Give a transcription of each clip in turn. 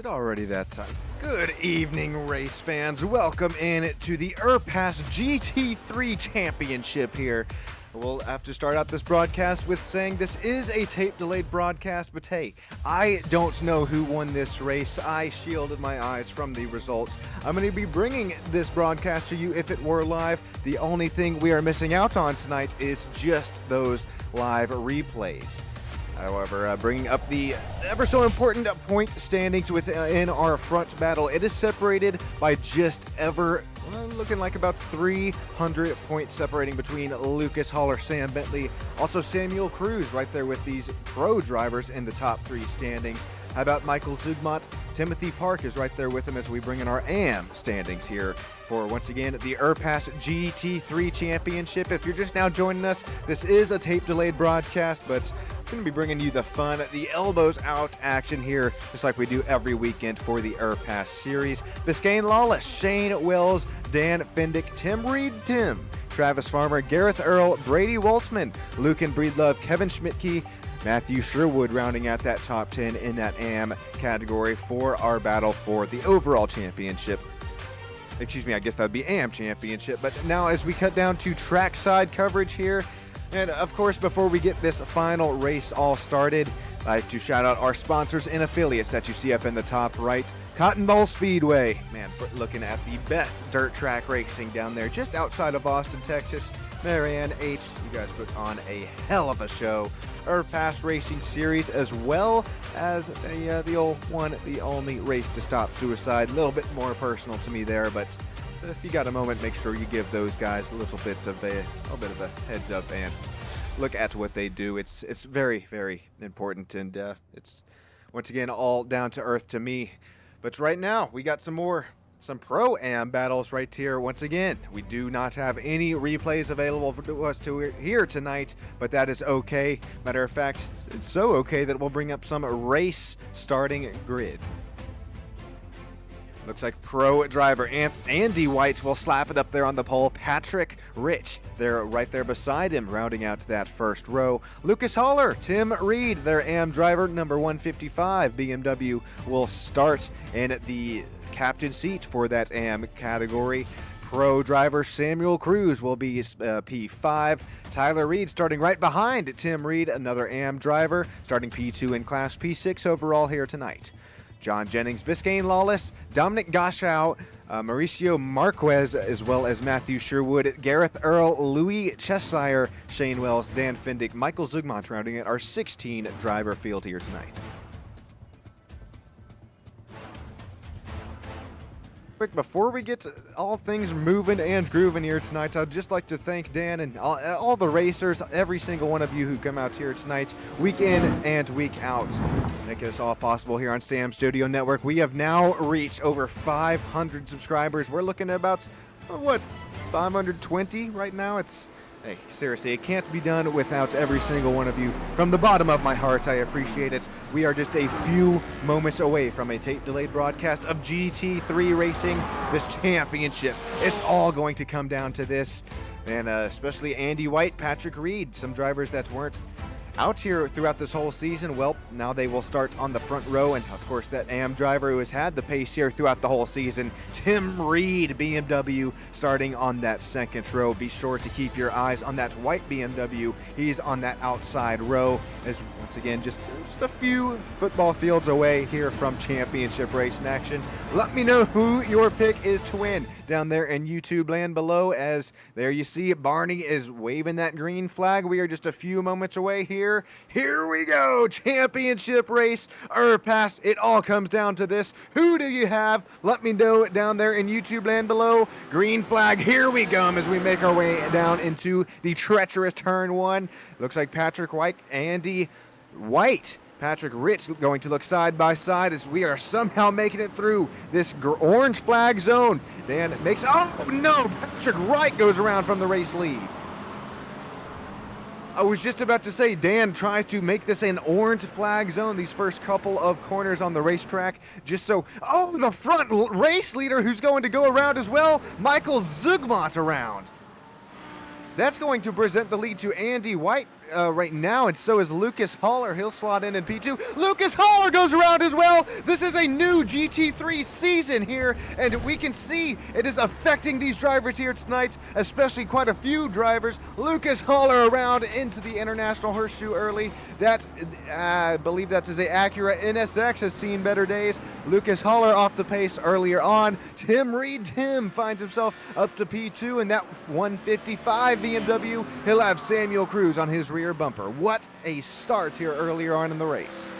already that time. Good evening, race fans. Welcome in to the IRPAS GT3 Championship here. We'll have to start out this broadcast with saying this is a tape-delayed broadcast, but hey, I don't know who won this race. I shielded my eyes from the results. I'm going to be bringing this broadcast to you if it were live. The only thing we are missing out on tonight is just those live replays. However, bringing up the ever so important point standings within our front battle, it is separated by just looking like about 300 points separating between Lucas Haller, Sam Bentley, also Samuel Cruz right there with these pro drivers in the top three standings. How about Michael Zugmont? Timothy Park is right there with him as we bring in our AM standings here for, once again, the IRPAS GT3 Championship. If you're just now joining us, this is a tape-delayed broadcast, but I'm going to be bringing you the fun, the elbows-out action here, just like we do every weekend for the IRPAS series. Biscayne Lawless, Shane Wells, Dan Fendick, Tim Reed, Travis Farmer, Gareth Earl, Brady Waltman, Lucan Breedlove, Kevin Schmidtke, Matthew Sherwood rounding out that top 10 in that AM category for our battle for the overall championship. Excuse me, I guess that would be AM championship. But now as we cut down to trackside coverage here, and of course before we get this final race all started, I'd like to shout out our sponsors and affiliates that you see up in the top right. Cotton Bowl Speedway, man, looking at the best dirt track racing down there just outside of Austin, Texas. Marianne H., you guys put on a hell of a show. IRPAS Racing Series, as well as the old one, the only race to stop suicide. A little bit more personal to me there, but if you got a moment, make sure you give those guys a little bit of a heads up and look at what they do. It's very, very important, and it's once again all down to earth to me. But right now we got some Pro-Am battles right here. Once again, we do not have any replays available for us to hear tonight, but that is okay. Matter of fact, it's so okay that we'll bring up some race starting grid. Looks like pro driver Andy White will slap it up there on the pole. Patrick Rich, they're right there beside him, rounding out that first row. Lucas Haller, Tim Reed, their AM driver, number 155. BMW will start in the captain seat for that AM category. Pro driver Samuel Cruz will be P5. Tyler Reed starting right behind Tim Reed, another AM driver, starting P2 in Class P6 overall here tonight. John Jennings, Biscayne Lawless, Dominic Goshow, Mauricio Marquez, as well as Matthew Sherwood, Gareth Earl, Louis Cheshire, Shane Wells, Dan Fendick, Michael Zugmont rounding out our 16 driver field here tonight. Quick, before we get to all things moving and grooving here tonight, I'd just like to thank Dan and all the racers, every single one of you who come out here tonight, week in and week out, make this all possible here on Stam Studio Network. We have now reached over 500 subscribers. We're looking at about, 520 right now? Hey, seriously, it can't be done without every single one of you. From the bottom of my heart, I appreciate it. We are just a few moments away from a tape-delayed broadcast of GT3 Racing, this championship. It's all going to come down to this, and especially Andy White, Patrick Reed, some drivers that weren't out here throughout this whole season. Well, now they will start on the front row, and of course that AM driver who has had the pace here throughout the whole season, Tim Reed, BMW, starting on that second row. Be sure to keep your eyes on that white BMW. He's on that outside row, as once again just a few football fields away here from championship race in action. Let me know who your pick is to win down there in YouTube land below, as there you see Barney is waving that green flag. We are just a few moments away here. Here we go, championship race, IRPAS. It all comes down to this. Who do you have? Let me know down there in YouTube land below. Green flag, here we go as we make our way down into the treacherous turn one. Looks like Patrick White, Andy White, Patrick Rich going to look side by side as we are somehow making it through this orange flag zone. Dan makes, oh no, Patrick Wright goes around from the race lead. I was just about to say, Dan tries to make this an orange flag zone, these first couple of corners on the racetrack, just so, oh, the front race leader who's going to go around as well, Michael Zugmont around. That's going to present the lead to Andy White. right now, and so is Lucas Haller. He'll slot in P2. Lucas Haller goes around as well. This is a new GT3 season here, and we can see it is affecting these drivers here tonight, especially quite a few drivers. Lucas Haller around into the International Horseshoe early. That, I believe that is a Acura NSX, has seen better days. Lucas Haller off the pace earlier on. Tim Reed finds himself up to P2, and that 155 BMW, he'll have Samuel Cruz on his rear bumper. What a start here earlier on in the race.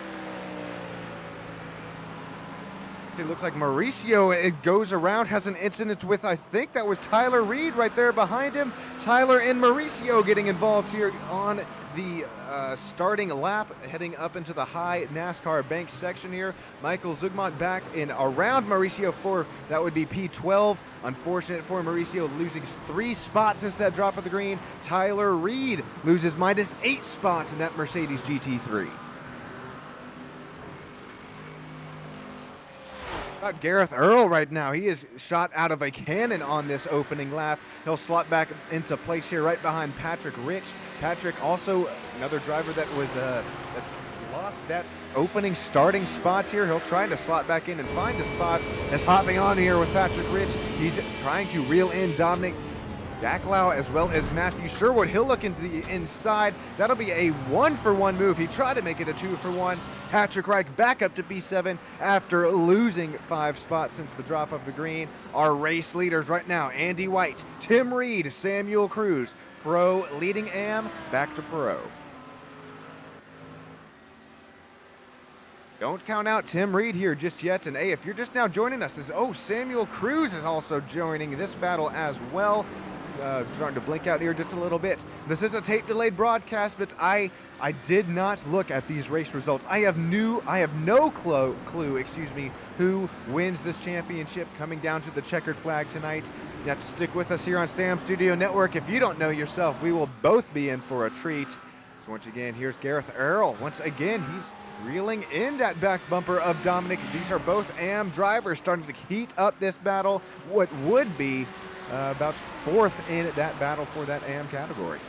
It looks like Mauricio, it goes around, has an incident with, I think that was Tyler Reed right there behind him. Tyler and Mauricio getting involved here on the starting lap, heading up into the high NASCAR bank section here. Michael Zugmont back in around Mauricio for, that would be P12. Unfortunate for Mauricio, losing 3 spots since that drop of the green. Tyler Reed loses -8 spots in that Mercedes GT3. About Gareth Earl right now. He is shot out of a cannon on this opening lap. He'll slot back into place here right behind Patrick Rich. Patrick also another driver that was that's lost that opening starting spot here. He'll try to slot back in and find a spot. As hopping on here with Patrick Rich, he's trying to reel in Dominic Dacklau as well as Matthew Sherwood. He'll look into the inside. That'll be a 1-for-1 move. He tried to make it a 2-for-1. Patrick Reich back up to P7 after losing 5 spots since the drop of the green. Our race leaders right now, Andy White, Tim Reed, Samuel Cruz, Pro leading AM, back to Pro. Don't count out Tim Reed here just yet. And hey, if you're just now joining us, Samuel Cruz is also joining this battle as well. Starting to blink out here just a little bit. This is a tape-delayed broadcast, but I did not look at these race results. I have no clue, who wins this championship coming down to the checkered flag tonight. You have to stick with us here on Stam Studio Network. If you don't know yourself, we will both be in for a treat. So once again, here's Gareth Earl. Once again, he's reeling in that back bumper of Dominic. These are both AM drivers starting to heat up this battle. What would be about 4th in that battle for that AM category.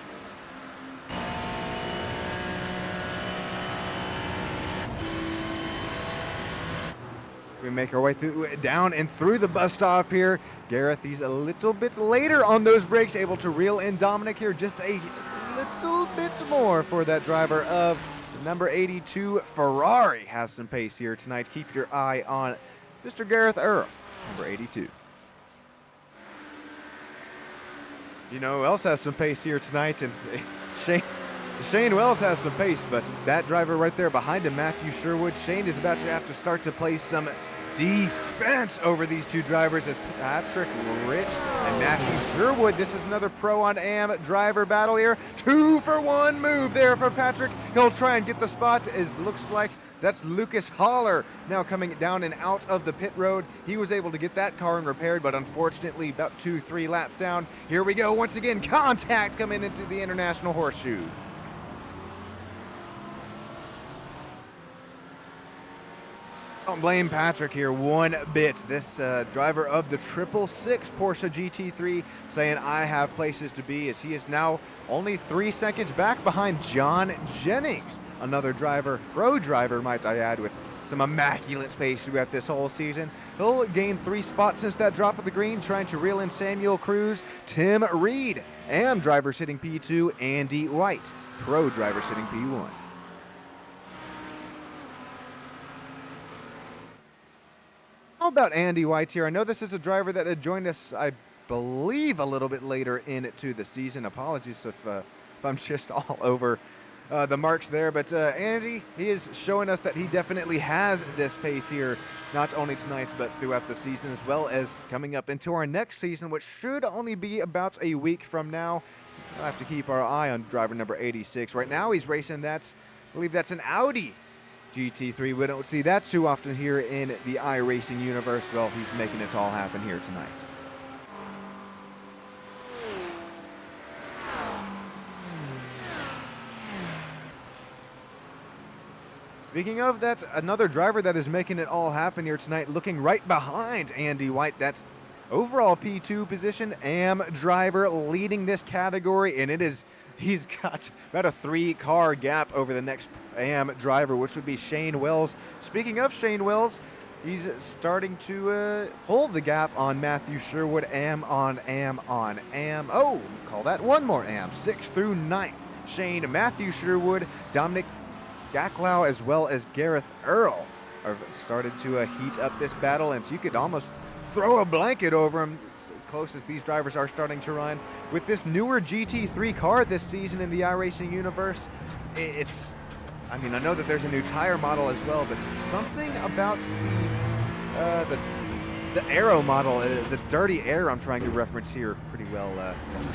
We make our way down and through the bus stop here. Gareth, he's a little bit later on those brakes, able to reel in Dominic here just a little bit more for that driver of the number 82 Ferrari. Has some pace here tonight. Keep your eye on Mr. Gareth Earl, number 82. You know who else has some pace here tonight? And Shane Wells has some pace, but that driver right there behind him, Matthew Sherwood, Shane is about to have to start to play some defense over these two drivers as Patrick Rich and Matthew Sherwood. This is another Pro on AM driver battle here. 2-for-1 move there for Patrick. He'll try and get the spot. It looks like that's Lucas Haller now coming down and out of the pit road. He was able to get that car and repaired, but unfortunately about 2-3 laps down. Here we go once again. Contact coming into the International Horseshoe. Don't blame Patrick here one bit. This driver of the 666 Porsche GT3 saying I have places to be, as he is now only 3 seconds back behind John Jennings, another driver, pro driver might I add, with some immaculate pace throughout this whole season. He'll gain 3 spots since that drop of the green, trying to reel in Samuel Cruz, Tim Reed, AM driver sitting P2, Andy White, pro driver sitting P1. How about Andy White here? I know this is a driver that had joined us, I believe, a little bit later into the season. Apologies if I'm just all over the marks there. But Andy, he is showing us that he definitely has this pace here, not only tonight, but throughout the season, as well as coming up into our next season, which should only be about a week from now. We'll have to keep our eye on driver number 86. Right now he's racing I believe that's an Audi GT3. We don't see that too often here in the iRacing universe. Well, he's making it all happen here tonight. Speaking of that, another driver that is making it all happen here tonight, looking right behind Andy White. That's overall P2 position, AM driver leading this category, and it is He's got about a 3-car gap over the next AM driver, which would be Shane Wells. Speaking of Shane Wells, he's starting to pull the gap on Matthew Sherwood. AM on AM on AM. Oh, call that one more AM. 6th through 9th. Shane, Matthew Sherwood, Dominic Gacklow, as well as Gareth Earl have started to heat up this battle, and so you could almost throw a blanket over him. Close as these drivers are starting to run. With this newer GT3 car this season in the iRacing universe, I mean, I know that there's a new tire model as well, but something about the aero model, the dirty air I'm trying to reference here pretty well,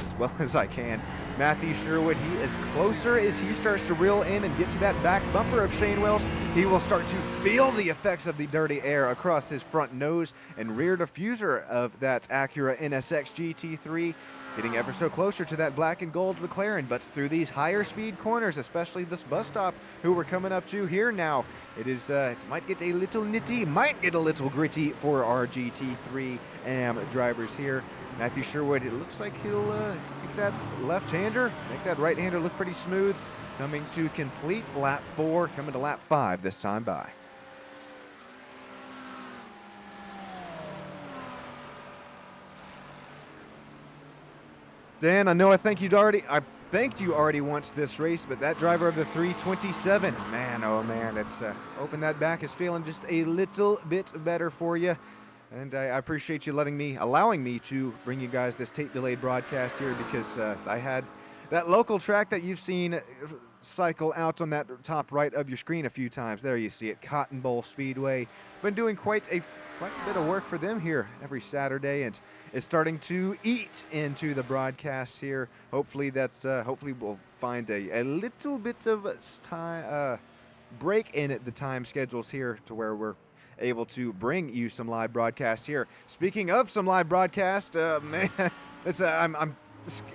as well as I can. Matthew Sherwood, he is closer as he starts to reel in and get to that back bumper of Shane Wells. He will start to feel the effects of the dirty air across his front nose and rear diffuser of that Acura NSX GT3, getting ever so closer to that black and gold McLaren. But through these higher speed corners, especially this bus stop who we're coming up to here now, it might get a little nitty, might get a little gritty for our GT3 AM drivers here. Matthew Sherwood, it looks like he'll make that left-hander, make that right-hander look pretty smooth. Coming to complete lap 4, coming to lap 5 this time by. Dan, I thanked you already once this race, but that driver of the 327, man, oh man, it's open that back is feeling just a little bit better for you. And I appreciate you allowing me to bring you guys this tape-delayed broadcast here, because I had that local track that you've seen cycle out on that top right of your screen a few times. There you see it, Cotton Bowl Speedway. Been doing quite a bit of work for them here every Saturday, and it's starting to eat into the broadcasts here. Hopefully we'll find a little bit of time break in the time schedules here to where we're able to bring you some live broadcasts here. Speaking of some live broadcast, man,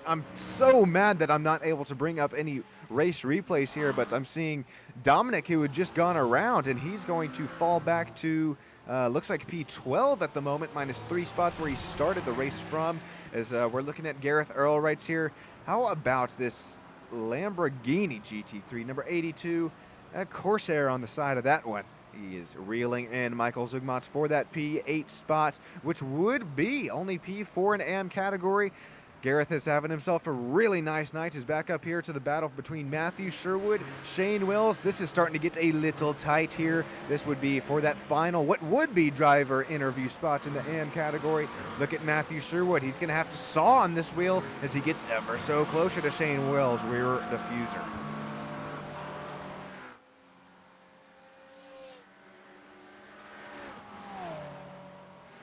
I'm so mad that I'm not able to bring up any race replays here, but I'm seeing Dominic, who had just gone around, and he's going to fall back to looks like P12 at the moment, -3 spots where he started the race from, as we're looking at Gareth Earl right here. How about this Lamborghini GT3 number 82, Corsair on the side of that one? He is reeling in Michael Zugmont for that P8 spot, which would be only P4 in AM category. Gareth is having himself a really nice night. He's back up here to the battle between Matthew Sherwood, Shane Wells. This is starting to get a little tight here. This would be for that final, what would be driver interview spot in the AM category. Look at Matthew Sherwood. He's going to have to saw on this wheel as he gets ever so closer to Shane Wells' rear diffuser.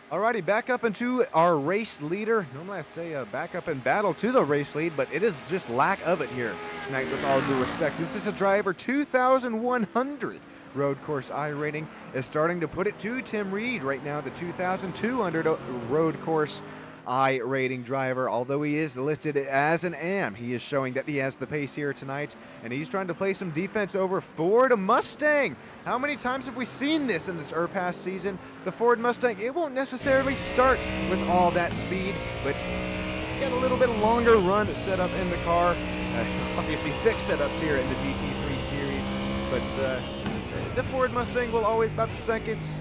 Alrighty, back up into our race leader. Normally I say back up in battle to the race lead, but it is just lack of it here tonight, with all due respect. This is a driver 2,100 road course I rating, is starting to put it to Tim Reed right now, the 2,200 road course I rating driver. Although he is listed as an AM, he is showing that he has the pace here tonight, and he's trying to play some defense over Ford Mustang. How many times have we seen this in this IRPAS season? The Ford Mustang, it won't necessarily start with all that speed, but get a little bit longer run set up in the car. Obviously thick setups here in the GT3 series, but the Ford Mustang will always, about seconds,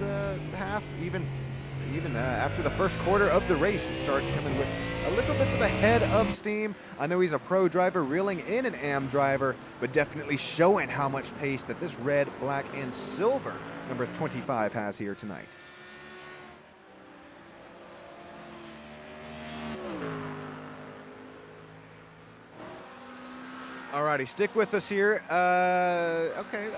half, even after the first quarter of the race, start coming with a little bit of a head of steam. I know he's a pro driver, reeling in an AM driver, but definitely showing how much pace that this red, black, and silver number 25 has here tonight. Alrighty, stick with us here. Okay,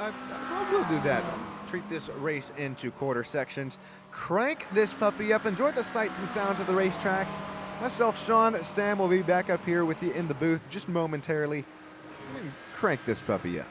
we'll do that. Treat this race into quarter sections. Crank this puppy up. Enjoy the sights and sounds of the racetrack. Myself, Sean Stam, will be back up here with you in the booth just momentarily. Crank this puppy up.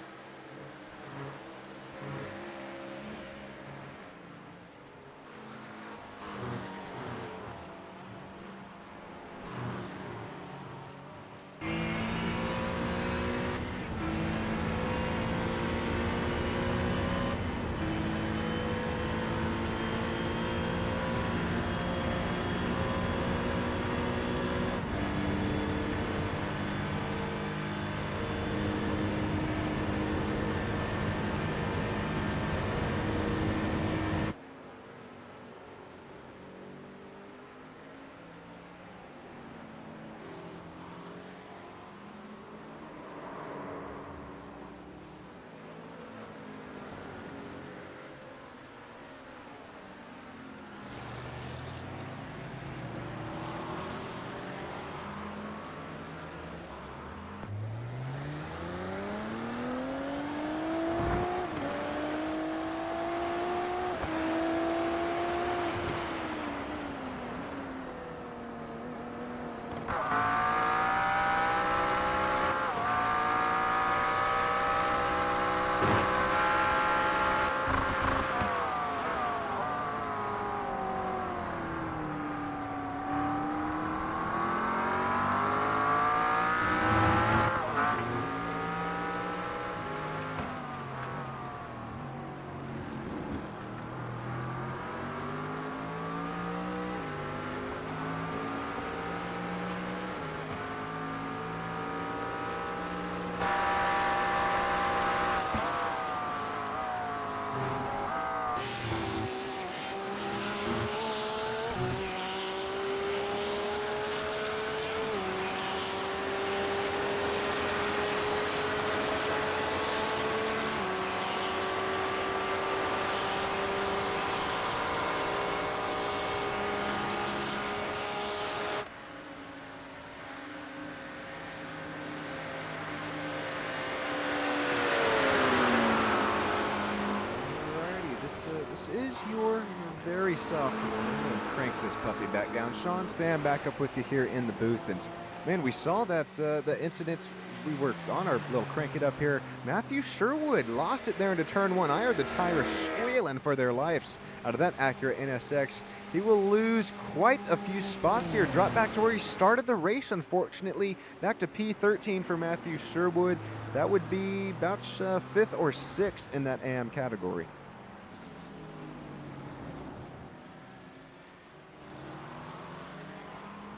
this is your very soft one. I'm going to crank this puppy back down. Sean, stand back up with you here in the booth. And man, we saw that the incidents. We were on our little crank it up here. Matthew Sherwood lost it there into turn one. I heard the tires squealing for their lives out of that Acura NSX. He will lose quite a few spots here. Drop back to where he started the race, unfortunately. Back to P13 for Matthew Sherwood. That would be about 5th or 6th in that AM category.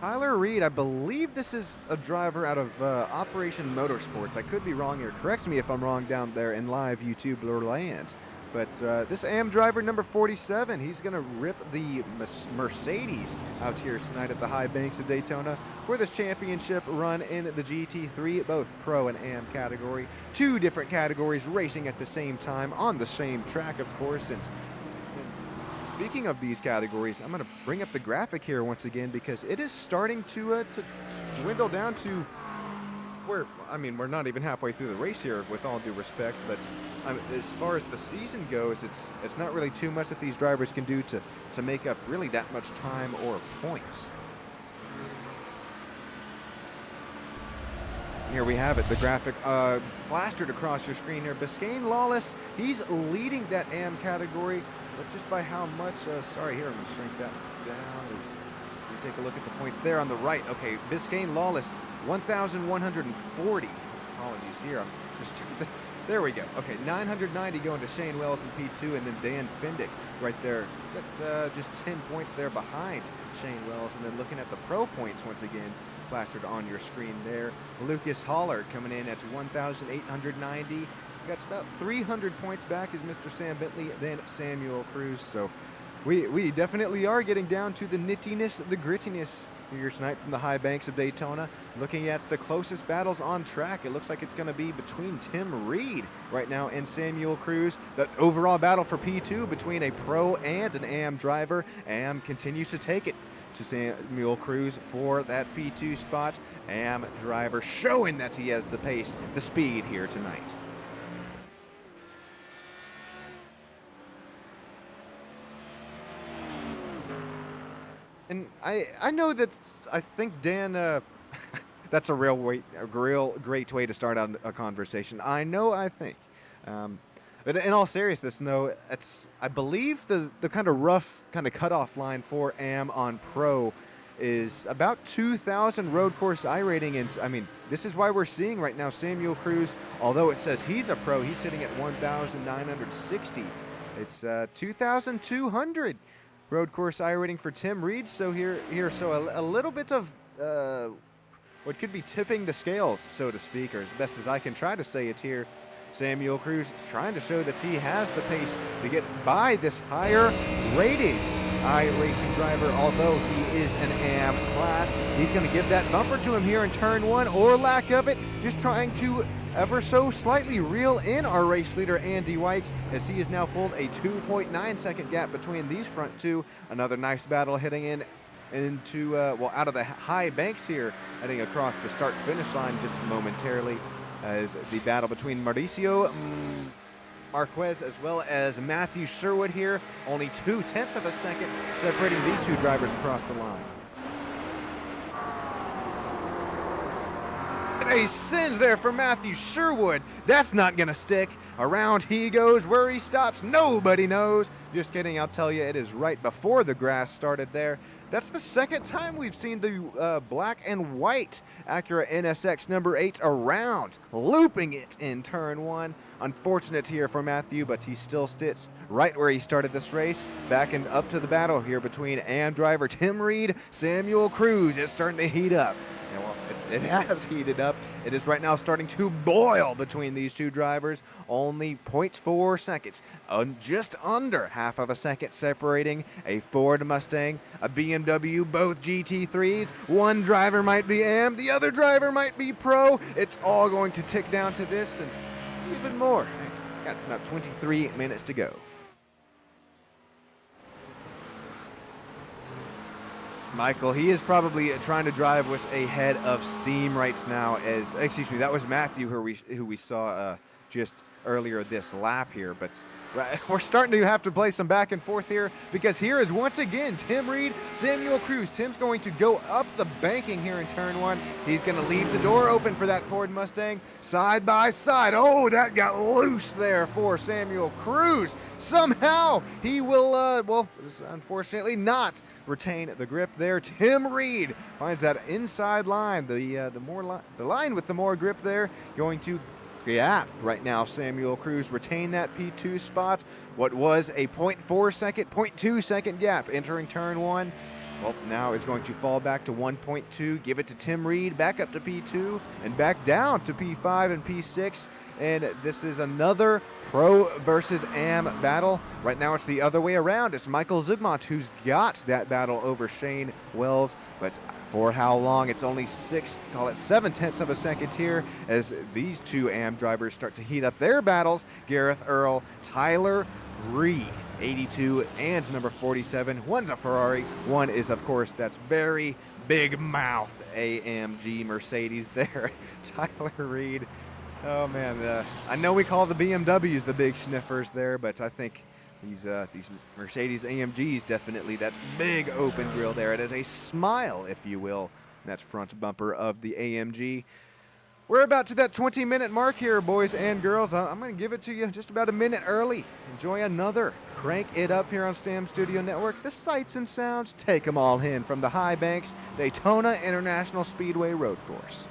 Tyler Reed, I believe this is a driver out of Operation Motorsports. I could be wrong here. Correct me if I'm wrong down there in live YouTube land. But this AM driver, number 47, he's going to rip the Mercedes out here tonight at the high banks of Daytona for this championship run in the GT3, both pro and AM category. 2 different categories racing at the same time on the same track, of course. And speaking of these categories, I'm going to bring up the graphic here once again because it is starting to dwindle down to where, I mean, we're not even halfway through the race here, with all due respect, but as far as the season goes, it's not really too much that these drivers can do to make up really that much time or points. Here we have it, the graphic plastered across your screen here. Biscayne Lawless, he's leading that AM category, but just by how much, sorry, here, I'm going to shrink that down as we take a look at the points there on the right. Okay, Biscayne Lawless, 1,140. Apologies here, I'm just, there we go. Okay, 990 going to Shane Wells in P2, and then Dan Fendick right there. Is that just 10 points there behind Shane Wells? And then looking at the pro points once again, plastered on your screen there. Lucas Holler coming in at 1,890. Got about 300 points back as Mr. Sam Bentley, then Samuel Cruz. So we definitely are getting down to the nittiness, the grittiness here tonight from the high banks of Daytona. Looking at the closest battles on track, it looks like it's going to be between Tim Reed right now and Samuel Cruz. The overall battle for P2 between a pro and an AM driver. AM continues to take it to Samuel Cruz for that P2 spot. AM driver showing that he has the pace, the speed here tonight. And I know that I think Dan, that's a real great way to start out a conversation. I think. But in all seriousness, though, I believe the kind of rough kind of cutoff line for AM on pro is about 2,000 road course iRating. And I mean, this is why we're seeing right now Samuel Cruz, although it says he's a pro, he's sitting at 1,960. It's 2,200. Road course iRating for Tim Reed. So so a little bit of what could be tipping the scales, so to speak, or as best as I can try to say it here. Samuel Cruz trying to show that he has the pace to get by this higher rated iRacing driver, although he is an AM class. He's going to give that bumper to him here in turn one, or lack of it, just trying to ever so slightly reel in our race leader Andy White, as he has now pulled a 2.9 second gap between these front two. Another nice battle heading into well, out of the high banks here, heading across the start finish line just momentarily, as the battle between Mauricio Marquez as well as Matthew Sherwood here. Only 0.2 of a second separating these two drivers across the line. A singe there for Matthew Sherwood. That's not gonna stick. Around he goes. Where he stops, nobody knows. Just kidding, I'll tell you, it is right before the grass started there. That's the second time we've seen the black and white Acura NSX number 8 around, looping it in turn one. Unfortunate here for Matthew, but he still sits right where he started this race. Back and up to the battle here between AM driver Tim Reed, Samuel Cruz. It's starting to heat up. Yeah, well, it has heated up. It is right now starting to boil between these two drivers. Only 0.4 seconds, just under half of a second separating a Ford Mustang, a BMW, both GT3s. One driver might be AM, the other driver might be pro. It's all going to tick down to this and even more. Got about 23 minutes to go. Michael, he is probably trying to drive with a head of steam right now. Excuse me, that was Matthew who we saw just earlier this lap here. But we're starting to have to play some back and forth here, because here is once again Tim Reed, Samuel Cruz. Tim's going to go up the banking here in turn 1. He's going to leave the door open for that Ford Mustang. Side by side. Oh, that got loose there for Samuel Cruz. Somehow he will, well, unfortunately not retain the grip there. Tim Reed finds that inside line, the line with the more grip there, going to gap right now. Samuel Cruz retain that P2 spot. What was a 0.2 second gap entering turn 1, well, now is going to fall back to 1.2, give it to Tim Reed, back up to P2, and back down to P5 and P6. And this is another pro versus am battle. Right now it's the other way around. It's Michael Zugmont who's got that battle over Shane Wells, but for how long? It's only 7/10 of a second here as these two am drivers start to heat up their battles. Gareth Earl, Tyler Reed, 82 and number 47. One's a Ferrari, one is, of course, that's very big-mouthed AMG Mercedes there. Tyler Reed. Oh man, I know we call the BMWs the big sniffers there, but I think these Mercedes AMGs definitely, that big open grill there. It is a smile, if you will, that front bumper of the AMG. We're about to that 20-minute mark here, boys and girls. I'm going to give it to you just about a minute early. Enjoy another Crank It Up here on Stam Studio Network. The sights and sounds, take them all in from the High Banks Daytona International Speedway Road Course.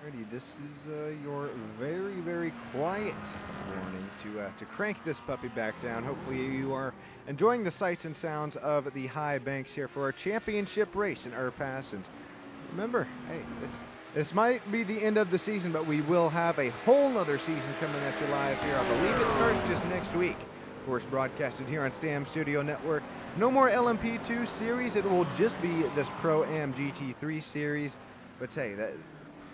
Alrighty, this is your very, very quiet warning to crank this puppy back down. Hopefully you are enjoying the sights and sounds of the High Banks here for our championship race in IRPAS. And remember, hey, this might be the end of the season, but we will have a whole nother season coming at you live here. I believe it starts just next week. Of course, broadcasted here on Stam Studio Network. No more LMP2 series. It will just be this Pro-Am GT3 series. But hey,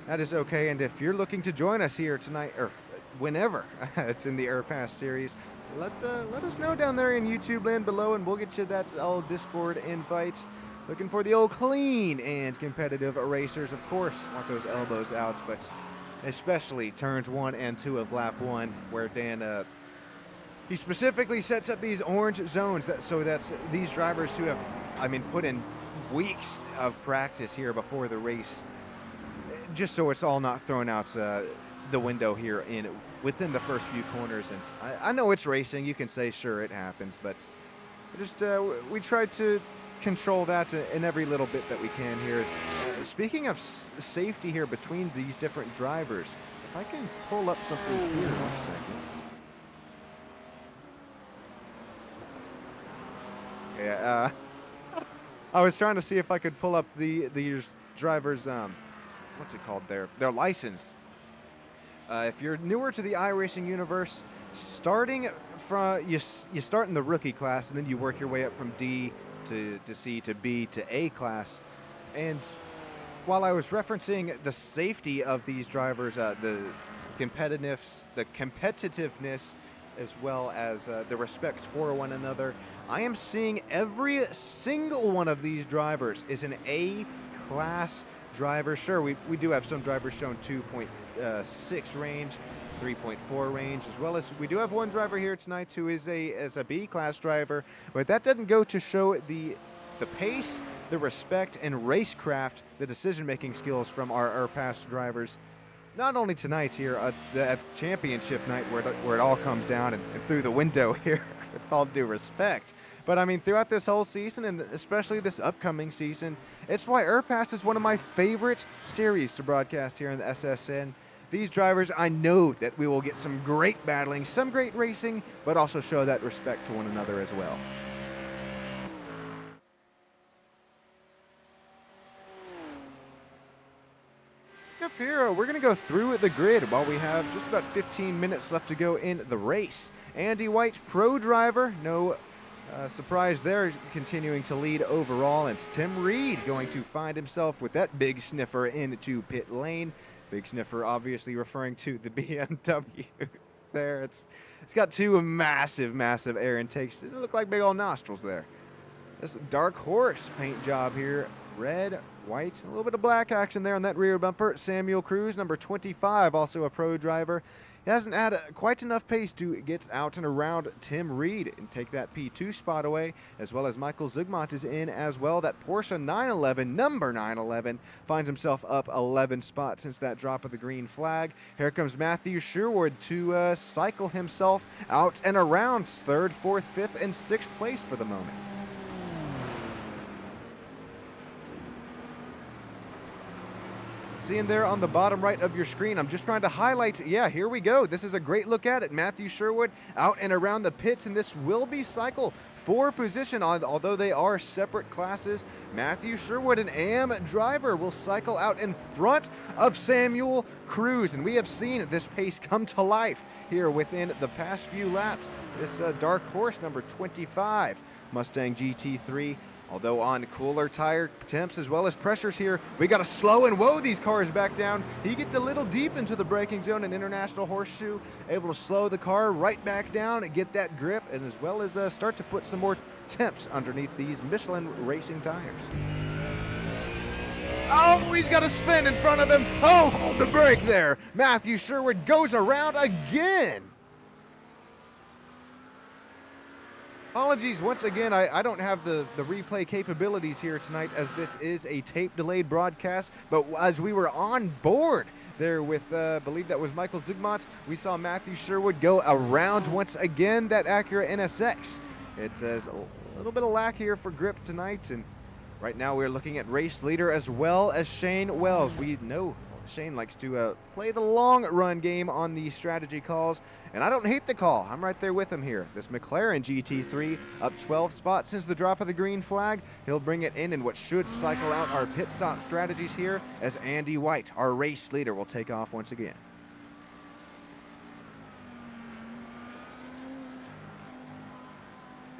that is okay. And if you're looking to join us here tonight, or whenever it's in the IRPAS series, let us know down there in YouTube land below, and we'll get you that old Discord invite. Looking for the old clean and competitive racers, of course. Want those elbows out, but especially turns 1 and 2 of lap 1, where Dan He specifically sets up these orange zones so that these drivers who have, I mean, put in weeks of practice here before the race, just so it's all not thrown out the window here within the first few corners. And I know it's racing. You can say, sure, it happens, but just we try to control that in every little bit that we can here. Speaking of safety here between these different drivers, if I can pull up something here 1 second. Yeah, I was trying to see if I could pull up these drivers' what's it called? Their license. If you're newer to the iRacing universe, starting from you start in the rookie class, and then you work your way up from D to C to B to A class. And while I was referencing the safety of these drivers, the competitiveness, as well as the respect for one another, I am seeing every single one of these drivers is an A-class driver. Sure, we do have some drivers shown 2.6 range, 3.4 range, as well as we do have one driver here tonight who is a B-class driver, but that doesn't go to show the pace, the respect, and racecraft, the decision-making skills from our IRPAS drivers. Not only tonight here, it's the championship night where it all comes down and through the window here, with all due respect. But I mean, throughout this whole season, and especially this upcoming season, it's why IRPAS is one of my favorite series to broadcast here in the SSN. These drivers, I know that we will get some great battling, some great racing, but also show that respect to one another as well. Up here, we're going to go through the grid while we have just about 15 minutes left to go in the race. Andy White, pro driver, no surprise there, continuing to lead overall, and Tim Reed going to find himself with that big sniffer into pit lane. Big sniffer obviously referring to the BMW there. It's got two massive air intakes. It look like big old nostrils there. This dark horse paint job here. Red, white, a little bit of black action there on that rear bumper. Samuel Cruz, number 25, also a pro driver. He hasn't had quite enough pace to get out and around Tim Reed and take that P2 spot away, as well as Michael Zugmont is in as well. That Porsche 911, number 911, finds himself up 11 spots since that drop of the green flag. Here comes Matthew Sherwood to cycle himself out and around 3rd, 4th, 5th, and 6th place for the moment. Seeing there on the bottom right of your screen, I'm just trying to highlight, yeah, here we go. This is a great look at it. Matthew Sherwood out and around the pits, and this will be cycle for position, although they are separate classes. Matthew Sherwood, an AM driver, will cycle out in front of Samuel Cruz, and we have seen this pace come to life here within the past few laps. This dark horse, number 25, Mustang GT3, although on cooler tire temps as well as pressures here, we got to slow and whoa these cars back down. He gets a little deep into the braking zone in International Horseshoe, able to slow the car right back down and get that grip, and as well as start to put some more temps underneath these Michelin racing tires. Oh, he's got a spin in front of him. Oh, hold the brake there. Matthew Sherwood goes around again. Apologies once again, I don't have the replay capabilities here tonight, as this is a tape-delayed broadcast, but as we were on board there with, believe that was Michael Zugmont, we saw Matthew Sherwood go around once again that Acura NSX. It has a little bit of lack here for grip tonight, and right now we're looking at race leader as well as Shane Wells. We know Shane likes to play the long run game on the strategy calls, and I don't hate the call. I'm right there with him here. This McLaren GT3 up 12 spots since the drop of the green flag. He'll bring it in what should cycle out our pit stop strategies here, as Andy White, our race leader, will take off once again.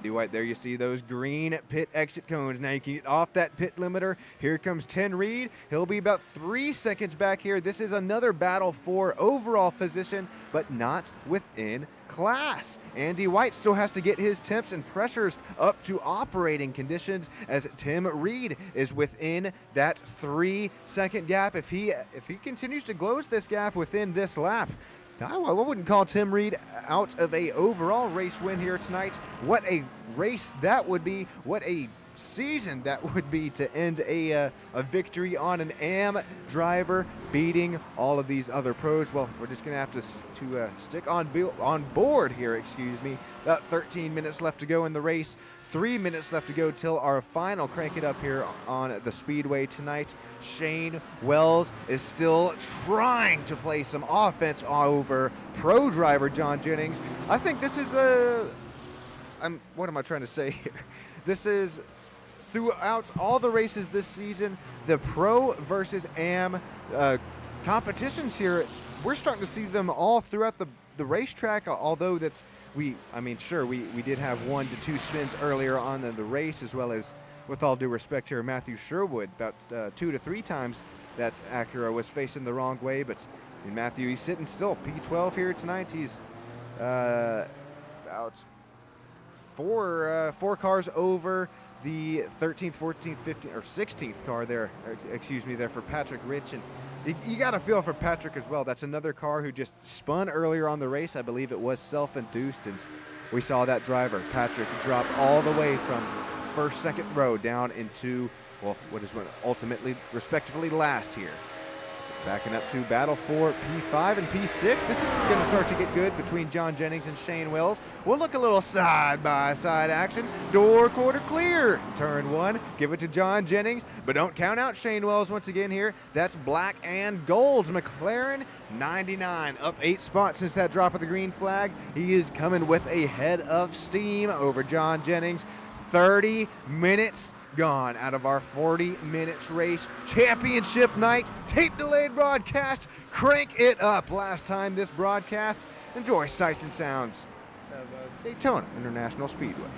White, there you see those green pit exit cones. Now you can get off that pit limiter. Here comes Tim Reed. He'll be about 3 seconds back here. This is another battle for overall position, but not within class. Andy White still has to get his temps and pressures up to operating conditions, as Tim Reed is within that 3 second gap. If he continues to close this gap within this lap, I wouldn't call Tim Reed out of a overall race win here tonight. What a race that would be. What a season that would be to end a victory on an AM driver beating all of these other pros. Well, we're just going to have to stick on board here, excuse me. About 13 minutes left to go in the race. 3 minutes left to go till our final crank it up here on the Speedway tonight. Shane Wells is still trying to play some offense over pro driver John Jennings. I think this is what am I trying to say here? This is throughout all the races this season, the pro versus AM competitions here, we're starting to see them all throughout the racetrack, although we did have 1 to 2 spins earlier on in the race, as well as, with all due respect here, Matthew Sherwood, about 2 to 3 times that Acura was facing the wrong way. But Matthew, he's sitting still, P12 here tonight. He's about four cars over the 13th, 14th, 15th, or 16th car there, excuse me, there for Patrick Rich. And you got to feel for Patrick as well. That's another car who just spun earlier on the race. I believe it was self-induced, and we saw that driver, Patrick, drop all the way from first, second row down into, well, what is ultimately, respectively, last here. So backing up to battle for P5 and P6. This is going to start to get good between John Jennings and Shane Wells. We'll look a little side-by-side action. Door quarter clear. Turn 1. Give it to John Jennings, but don't count out Shane Wells once again here. That's black and gold. McLaren 99, up 8 spots since that drop of the green flag. He is coming with a head of steam over John Jennings. 30 minutes gone out of our 40 minutes race. Championship night, tape delayed broadcast. Crank it up. Last time this broadcast. Enjoy sights and sounds of Daytona International Speedway.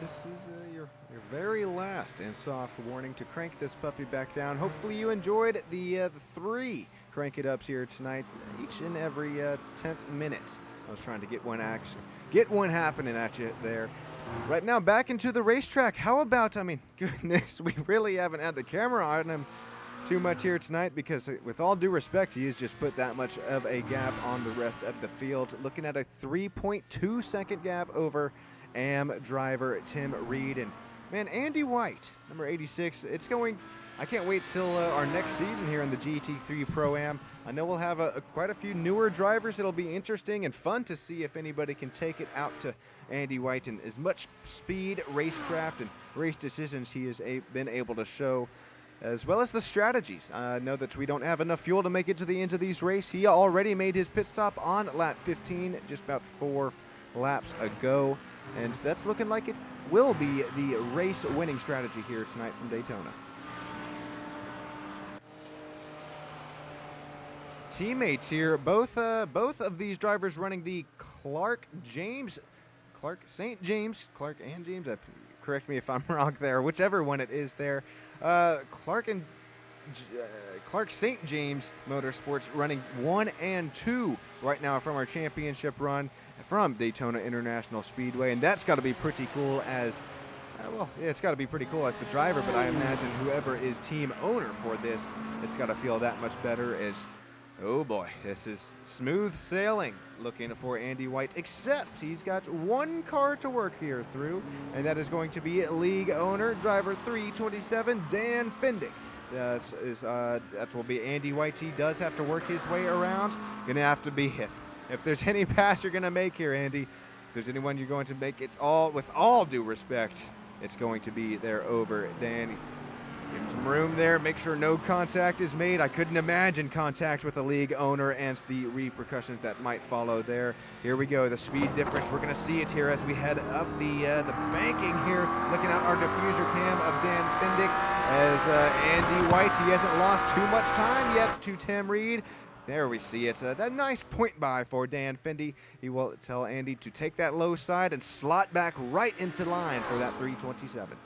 This is your very last just and soft warning to crank this puppy back down. Hopefully you enjoyed the 3 crank it ups here tonight, each and every 10th minute. I was trying to get one happening at you there. Right now, back into the racetrack. How about, I mean, goodness, we really haven't had the camera on him too much here tonight because, with all due respect, he has just put that much of a gap on the rest of the field. Looking at a 3.2 second gap over AM driver Tim Reed. And, man, Andy White, number 86, it's going... I can't wait till our next season here in the GT3 Pro-Am. I know we'll have quite a few newer drivers. It'll be interesting and fun to see if anybody can take it out to Andy White and as much speed, racecraft, and race decisions he has been able to show, as well as the strategies. I know that we don't have enough fuel to make it to the ends of these races. He already made his pit stop on lap 15 just about 4 laps ago, and that's looking like it will be the race-winning strategy here tonight from Daytona. Teammates here, both of these drivers running the Clark and James, correct me if I'm wrong there, whichever one it is there. Clark St. James Motorsports running 1 and 2 right now from our championship run from Daytona International Speedway, and that's got to be pretty cool as well, yeah, it's got to be pretty cool as the driver, but I imagine whoever is team owner for this, it's got to feel that much better as, oh boy, this is smooth sailing looking for Andy White, except he's got one car to work here through, and that is going to be league owner, driver 327, Dan Fendick. That will be Andy White. He does have to work his way around. Gonna have to be, if there's any pass you're gonna make here, Andy, if there's anyone you're going to make, it's all, with all due respect, it's going to be there over Dan. Give him some room there, make sure no contact is made. I couldn't imagine contact with a league owner and the repercussions that might follow there. Here we go, the speed difference. We're gonna see it here as we head up the banking here, looking at our diffuser cam of Dan Fendick as Andy White, he hasn't lost too much time yet to Tim Reed. There we see it, that nice point by for Dan Fendy. He will tell Andy to take that low side and slot back right into line for that 327.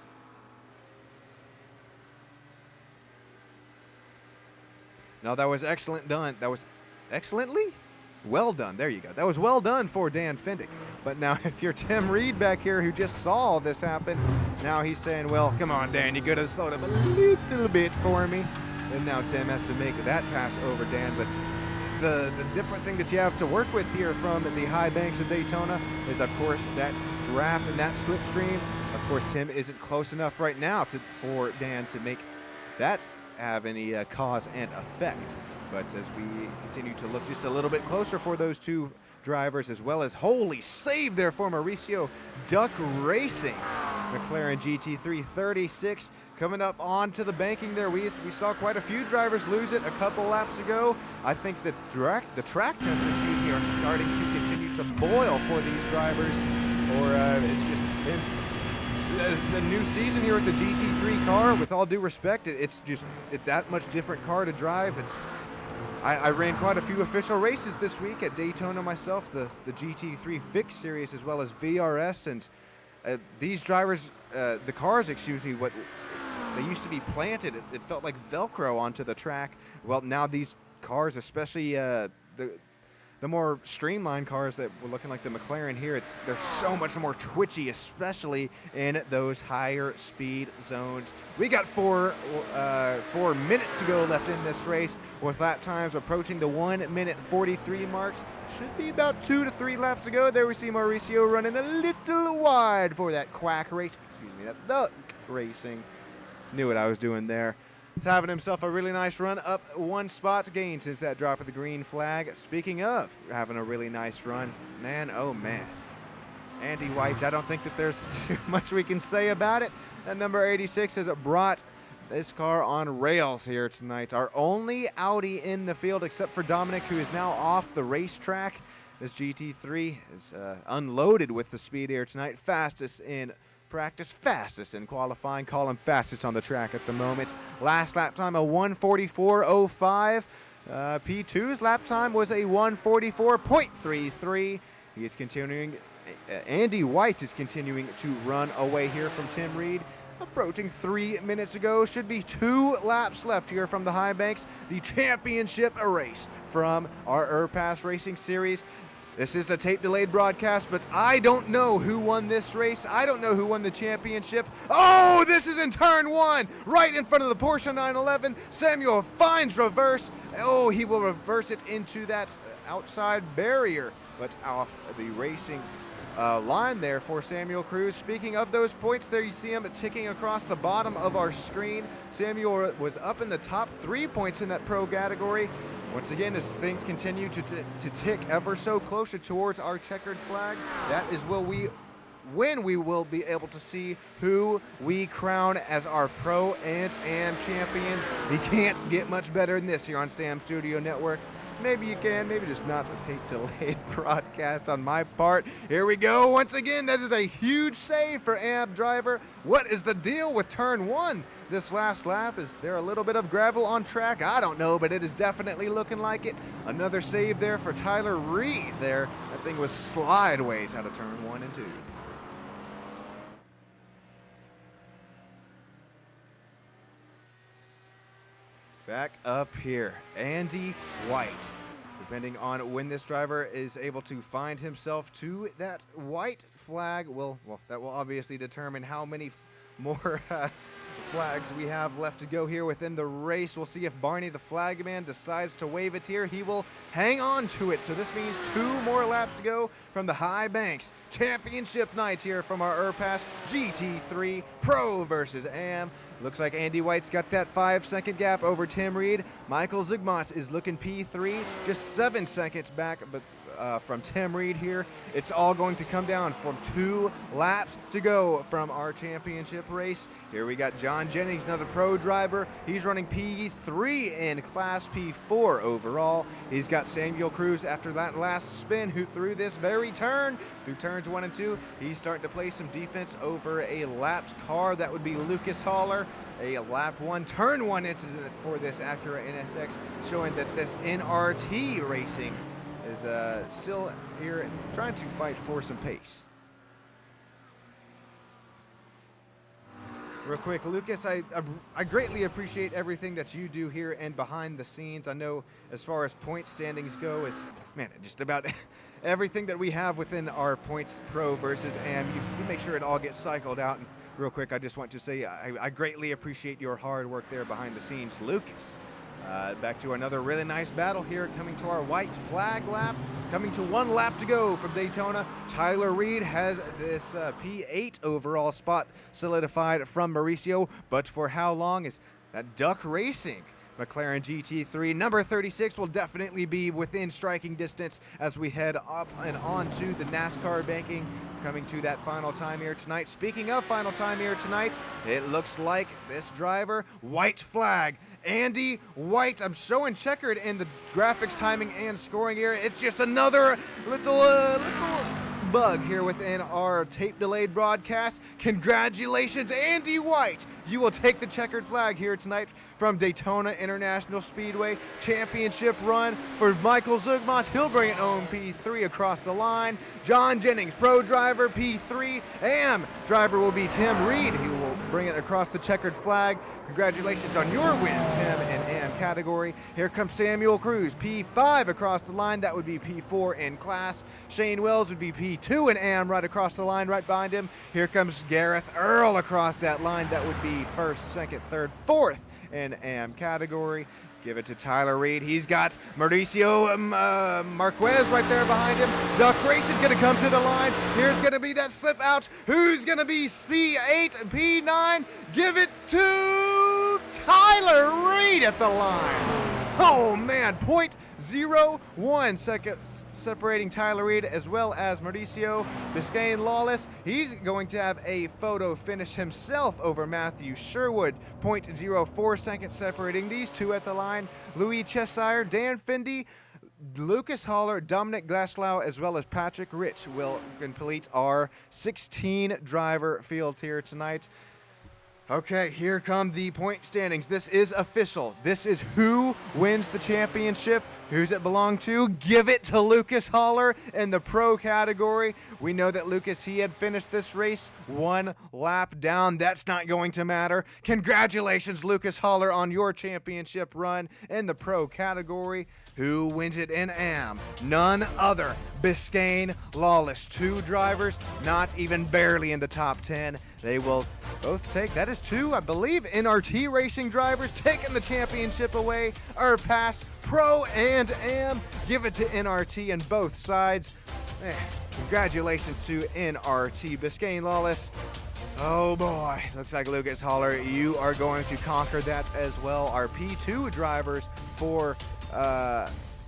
No, that was excellent done. That was excellently well done. There you go. That was well done for Dan Fendick. But now if you're Tim Reed back here who just saw this happen, now he's saying, well, come on, Dan, you could have slowed up a little bit for me. And now Tim has to make that pass over Dan. But the different thing that you have to work with here from the high banks of Daytona is, of course, that draft and that slipstream. Of course, Tim isn't close enough right now for Dan to make that have any cause and effect. But as we continue to look just a little bit closer for those two drivers, as well as, holy save there for Mauricio Duck Racing. McLaren GT3 36 coming up onto the banking there. We saw quite a few drivers lose it a couple laps ago. I think the track temps, are starting to continue to boil for these drivers, or it's just been the new season here with the GT3 car. With all due respect, it's just that much different car to drive. I ran quite a few official races this week at Daytona myself, the GT3 Vic Series as well as VRS, and these drivers, the cars, excuse me, what they used to be planted, it felt like Velcro onto the track. Well, now these cars, especially the more streamlined cars that were looking like the McLaren here, they're so much more twitchy, especially in those higher speed zones. We got 4 minutes to go left in this race, with lap times approaching the 1 minute 43 marks. Should be about 2 to 3 laps to go. There we see Mauricio running a little wide for that quack race. Excuse me, that's Duck Racing. Knew what I was doing there. He's having himself a really nice run, up 1 spot gain since that drop of the green flag. Speaking of having a really nice run, man, oh man. Andy White, I don't think that there's too much we can say about it. That number 86 has brought this car on rails here tonight. Our only Audi in the field, except for Dominic, who is now off the racetrack. This GT3 is unloaded with the speed here tonight. Fastest in practice, fastest in qualifying. Call him fastest on the track at the moment. Last lap time, a 1:44.05. P2's lap time was a 1:44.33. He is continuing. Andy White is continuing to run away here from Tim Reed. approaching 3 minutes ago. Should be 2 laps left here from the high banks. The championship race from our IRPAS Racing Series. This is a tape-delayed broadcast, but I don't know who won this race. I don't know who won the championship. Oh, this is in turn 1, right in front of the Porsche 911. Samuel finds reverse. Oh, he will reverse it into that outside barrier, but off the racing line there for Samuel Cruz. Speaking of those points, there you see him ticking across the bottom of our screen. Samuel was up in the top 3 points in that pro category. Once again, as things continue to tick ever so closer towards our checkered flag, that is when we will be able to see who we crown as our Pro and Am champions. We can't get much better than this here on Stam Studio Network. Maybe you can, maybe just not a tape-delayed broadcast on my part. Here we go. Once again, that is a huge save for Am driver. What is the deal with turn 1? This last lap, is there a little bit of gravel on track? I don't know, but it is definitely looking like it. Another save there for Tyler Reed there. That thing was slideways out of turn 1 and 2. Back up here, Andy White. Depending on when this driver is able to find himself to that white flag, well, that will obviously determine how many more flags we have left to go here within the race. We'll see if Barney the flag man decides to wave it here. He will hang on to it, so this means 2 more laps to go from the high banks. Championship night here from our IRPAS GT3 Pro versus Am. Looks like Andy White's got that 5-second gap over Tim Reed. Michael Zugmont is looking P3, just 7 seconds back, but from Tim Reed here. It's all going to come down from 2 laps to go from our championship race. Here we got John Jennings, another pro driver. He's running P3 in Class P4 overall. He's got Samuel Cruz after that last spin, who threw this very turn, through turns 1 and 2. He's starting to play some defense over a lapped car. That would be Lucas Haller. A lap 1, turn 1 incident for this Acura NSX, showing that this NRT racing is still here and trying to fight for some pace. Real quick, Lucas, I greatly appreciate everything that you do here and behind the scenes. I know as far as point standings go, just about everything that we have within our points pro versus Am, you make sure it all gets cycled out. And real quick, I just want to say I greatly appreciate your hard work there behind the scenes, Lucas. Back to another really nice battle here, coming to our white flag lap, coming to 1 lap to go from Daytona. Tyler Reed has this P8 overall spot solidified from Mauricio, but for how long is that Duck Racing McLaren GT3 number 36 will definitely be within striking distance as we head up and on to the NASCAR banking, coming to that final time here tonight. Speaking of final time here tonight, it looks like this driver, white flag, Andy White. I'm showing checkered in the graphics, timing, and scoring here. It's just another little bug here within our tape-delayed broadcast. Congratulations, Andy White. You will take the checkered flag here tonight from Daytona International Speedway. Championship run for Michael Zugmont. He'll bring it home P3 across the line. John Jennings, pro driver, P3. Am driver will be Tim Reed. He will bring it across the checkered flag. Congratulations on your win, Tim, in Am category. Here comes Samuel Cruz, P5 across the line. That would be P4 in class. Shane Wells would be P2 in Am right across the line right behind him. Here comes Gareth Earl across that line. That would be first, second, third, fourth in Am category. Give it to Tyler Reed. He's got Mauricio Marquez right there behind him. Duck Racing going to come to the line. Here's going to be that slip out. Who's going to be P8 and P9? Give it to Tyler Reed at the line. Oh man, 0.01 seconds separating Tyler Reed as well as Mauricio Biscayne Lawless. He's going to have a photo finish himself over Matthew Sherwood. 0.04 seconds separating these two at the line. Louis Cheshire, Dan Findy, Lucas Haller, Dominic Glaslau, as well as Patrick Rich will complete our 16 driver field here tonight. Okay, here come the point standings. This is official. This is who wins the championship. Who's it belong to? Give it to Lucas Haller in the pro category. We know that Lucas, he had finished this race 1 lap down. That's not going to matter. Congratulations, Lucas Haller, on your championship run in the pro category. Who wins it in AM? None other. Biscayne Lawless. 2 drivers, not even barely in the top 10. They will both take, that is 2, I believe, NRT racing drivers taking the championship away. IRPAS, Pro and AM. Give it to NRT on both sides. Congratulations to NRT. Biscayne Lawless. Oh boy, looks like Lucas Haller, you are going to conquer that as well. Our P2 drivers for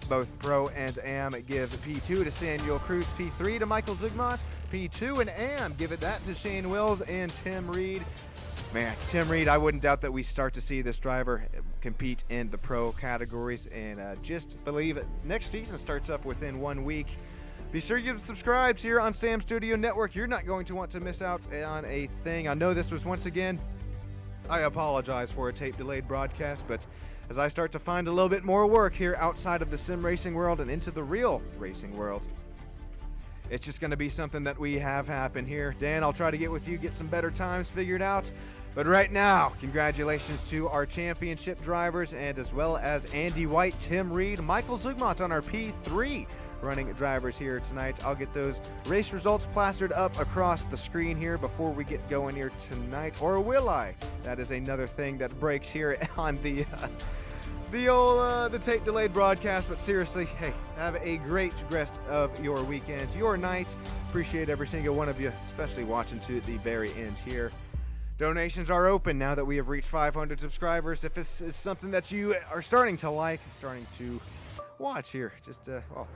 both Pro and AM give P2 to Samuel Cruz, P3 to Michael Zugmont, P2 and AM give it that to Shane Wills and Tim Reed. Man, Tim Reed, I wouldn't doubt that we start to see this driver compete in the pro categories, and just believe it, next season starts up within 1 week. Be sure you subscribe here on Sam Studio Network. You're not going to want to miss out on a thing. I know this was, once again, I apologize for a tape delayed broadcast, but as I start to find a little bit more work here outside of the sim racing world and into the real racing world, it's just going to be something that we have happen here. Dan, I'll try to get with you, get some better times figured out. But right now, congratulations to our championship drivers, and as well as Andy White, Tim Reed, Michael Zugmont on our P3 running drivers here tonight. I'll get those race results plastered up across the screen here before we get going here tonight, or will I? That is another thing that breaks here on the tape delayed broadcast. But seriously, hey, have a great rest of your weekend, your night. Appreciate every single one of you, especially watching to the very end here. Donations are open now that we have reached 500 subscribers. If this is something that you are starting to like, starting to watch here, just well,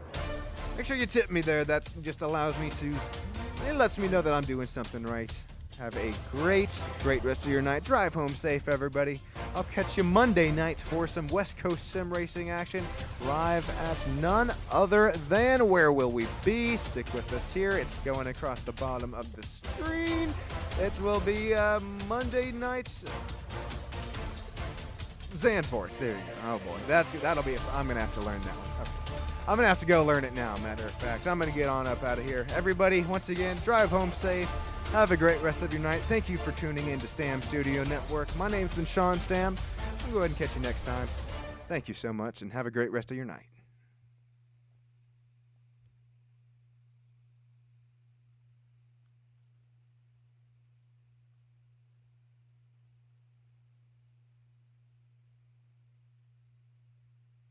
make sure you tip me there. That just allows me to, it lets me know that I'm doing something right. Have a great rest of your night. Drive home safe, everybody. I'll catch you Monday night for some West Coast sim racing action live at none other than, where will we be? Stick with us here. It's going across the bottom of the screen. It will be Monday night. Zandvoort. There you go. Oh boy, that'll be. I'm gonna have to learn that one. Okay. I'm gonna have to go learn it now. Matter of fact, I'm gonna get on up out of here. Everybody, once again, drive home safe. Have a great rest of your night. Thank you for tuning in to Stam Studio Network. My name's been Sean Stam. I'll go ahead and catch you next time. Thank you so much, and have a great rest of your night.